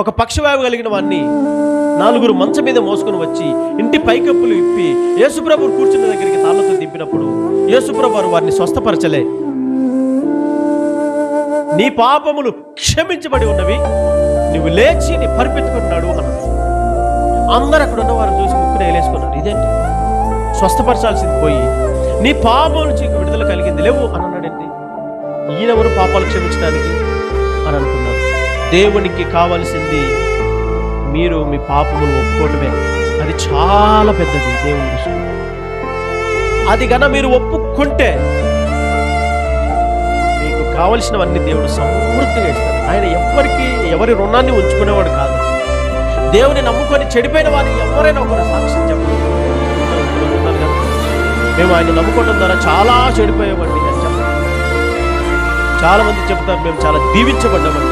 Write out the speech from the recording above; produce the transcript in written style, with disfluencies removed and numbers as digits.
ఒక పక్షవాయువు కలిగిన వాడిని 4 మంచం మీద మోసుకొని వచ్చి ఇంటి పైకప్పులు ఇప్పి యేసుప్రభు కూర్చున్న దగ్గరికి తాళ్ళతో దింపినప్పుడు యేసుప్రభు వారిని స్వస్థపరచలే. నీ పాపములు క్షమించబడి ఉన్నవి, నువ్వు లేచి నీ పరిపెత్తుకున్నాడు అన్నాడు. అందరు అక్కడ ఉన్న వారు చూసి ముక్కున వేలేసుకున్నారు. ఇదేంటి, స్వస్థపరచాల్సింది పోయి నీ పాపం నుంచి విడుదల కలిగింది లేవు అని అన్నాడండి. ఈయనెవరు పాపాలు క్షమించడానికి అని అనుకున్నారు. దేవునికి కావాల్సింది మీరు మీ పాపములు ఒప్పుకోవటమే. అది చాలా పెద్దది దేవుని దృష్టిలో. అది గన మీరు ఒప్పుకుంటే మీకు కావలసినవన్నీ దేవుడు సమృద్ధిగా ఇస్తాడు. ఆయన ఎవరి రుణాన్ని ఉంచుకునేవాడు కాదు. దేవుని నమ్ముకొని చెడిపోయిన వారిని ఎవరైనా ఒకరు సాక్ష్యం చెప్పారు. మేము ఆయన నమ్ముకోవడం ద్వారా చాలా చెడిపోయామండి అని చెప్పారు. చాలా మంది చెప్తారు మేము చాలా దీవించబడ్డామండి.